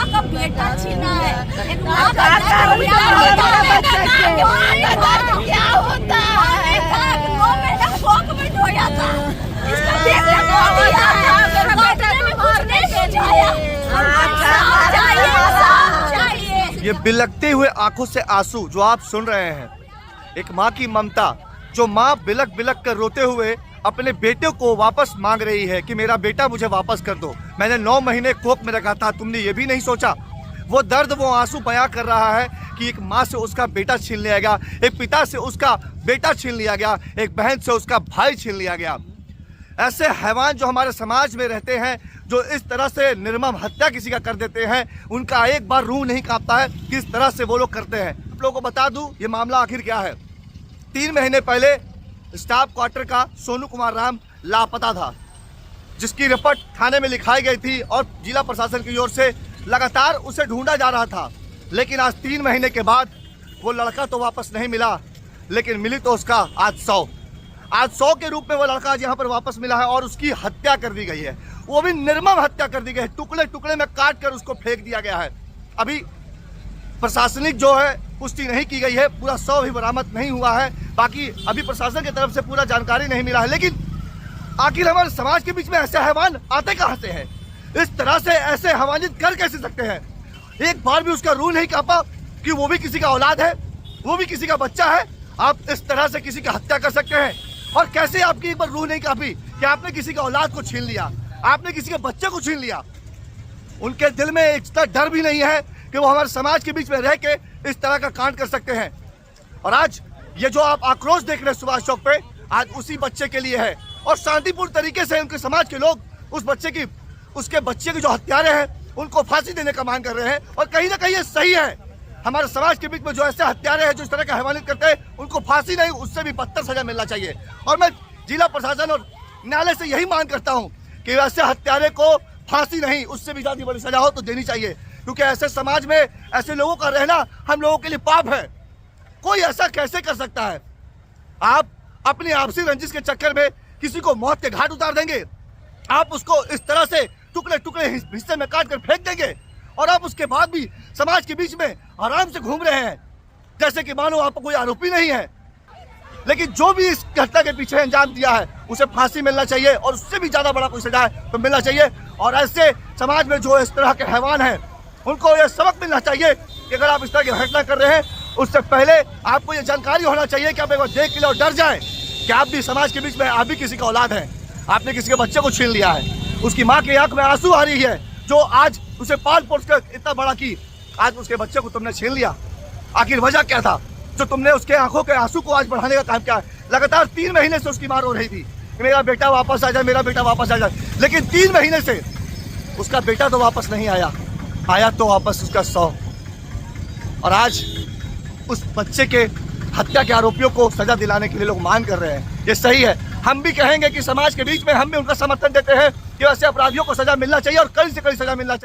का बेटा छीना है। एक माँ का क्या होता है? 9 महीना कोख में धोया था, इसका देखने को दिया, डॉक्टर ने कुछ नहीं सुझाया। ये बिलकते हुए आंखों से आंसू जो आप सुन रहे हैं, एक माँ की ममता, जो माँ बिलक बिलक कर रोते हुए अपने बेटे को वापस मांग रही है कि मेरा बेटा मुझे वापस कर दो। मैंने 9 महीने कोख में रखा था, तुमने ये भी नहीं सोचा। वो दर्द, वो आंसू बयां कर रहा है कि एक माँ से उसका बेटा छीन लिया गया, एक पिता से उसका बेटा छीन लिया गया, एक बहन से उसका भाई छीन लिया गया। ऐसे हैवान जो हमारे समाज में रहते हैं, जो इस तरह से निर्मम हत्या किसी का कर देते हैं, उनका एक बार रूह नहीं कांपता है किस तरह से वो लोग करते हैं। आप लोगों को बता दूं ये मामला आखिर क्या है। 3 महीने पहले स्टाफ क्वार्टर का सोनू कुमार राम लापता था, जिसकी रिपोर्ट थाने में लिखाई गई थी और जिला प्रशासन की ओर से लगातार उसे ढूंढा जा रहा था। लेकिन आज 3 महीने के बाद वो लड़का तो वापस नहीं मिला, लेकिन मिली तो उसका आज 100 के रूप में वो लड़का आज यहाँ पर वापस मिला है और उसकी हत्या कर दी गई है। वो भी निर्मम हत्या कर दी गई है, टुकड़े टुकड़े में काट कर उसको फेंक दिया गया है। अभी प्रशासनिक जो है पुष्टि नहीं की गई है, पूरा 100 भी बरामद नहीं हुआ है। बाकी अभी प्रशासन की तरफ से पूरा जानकारी नहीं मिला है। लेकिन आखिर हमारे समाज के बीच में ऐसे हैवान आते कहाँ से हैं? इस तरह से ऐसे हैवानियत कर कैसे सकते हैं? एक बार भी उसका रूह नहीं कांपा कि वो भी किसी का औलाद है, वो भी किसी का बच्चा है। आप इस तरह से किसी की हत्या कर सकते हैं? और कैसे आपकी एक बार रूह नहीं कांपी कि आपने किसी का औलाद को छीन लिया, आपने किसी के बच्चे को छीन लिया? उनके दिल में इतना डर भी नहीं है कि वो हमारे समाज के बीच में रह के इस तरह का कांड कर सकते हैं। और आज ये जो आप आक्रोश देख रहे हैं सुभाष चौक पे, आज उसी बच्चे के लिए है। और शांतिपूर्ण तरीके से उनके समाज के लोग उसके बच्चे के जो हत्यारे हैं उनको फांसी देने का मांग कर रहे हैं। और कहीं ना कहीं ये सही है। हमारे समाज के बीच में जो ऐसे हत्यारे हैं, जो इस तरह का हैवानियत करते हैं, उनको फांसी नहीं, उससे भी बदतर सजा मिलना चाहिए। और मैं जिला प्रशासन और न्यायालय से यही मांग करता हूँ कि वैसे हत्यारे को फांसी नहीं, उससे भी ज्यादा बड़ी सजा हो तो देनी चाहिए। क्योंकि ऐसे समाज में ऐसे लोगों का रहना हम लोगों के लिए पाप है। कोई ऐसा कैसे कर सकता है? आप अपनी आपसी रंजिश के चक्कर में किसी को मौत के घाट उतार देंगे, आप उसको इस तरह से टुकड़े टुकड़े हिस्से में काट कर फेंक देंगे, और आप उसके बाद भी समाज के बीच में आराम से घूम रहे हैं जैसे कि मानो आप कोई आरोपी नहीं है। लेकिन जो भी इस घटना के पीछे अंजाम दिया है उसे फांसी मिलना चाहिए, और उससे भी ज्यादा बड़ा कोई सजा है तो मिलना चाहिए। और ऐसे समाज में जो इस तरह के हैवान हैं उनको ये सबक मिलना चाहिए कि अगर आप इस तरह की घटना कर रहे हैं, उससे पहले आपको ये जानकारी होना चाहिए कि आप एक बार देख के और डर जाएं कि आप भी समाज के बीच में, आप भी किसी का औलाद हैं, आपने किसी के बच्चे को छीन लिया है। उसकी माँ की आंख में आंसू आ रही है, जो आज उसे पाल पोस कर इतना बड़ा की, आज उसके बच्चे को तुमने छीन लिया। आखिर वजह क्या था जो तुमने उसके आंखों के आंसू को आज बढ़ाने का काम किया है? लगातार 3 महीने से उसकी माँ रो रही थी कि मेरा बेटा वापस आ जाए, मेरा बेटा वापस आ जाए। लेकिन 3 महीने से उसका बेटा तो वापस नहीं आया, आया तो वापस उसका 100। और आज उस बच्चे के हत्या के आरोपियों को सजा दिलाने के लिए लोग मांग कर रहे हैं। ये सही है। हम भी कहेंगे कि समाज के बीच में हम भी उनका समर्थन देते हैं कि ऐसे अपराधियों को सजा मिलना चाहिए और कड़ी से कड़ी सजा मिलना चाहिए।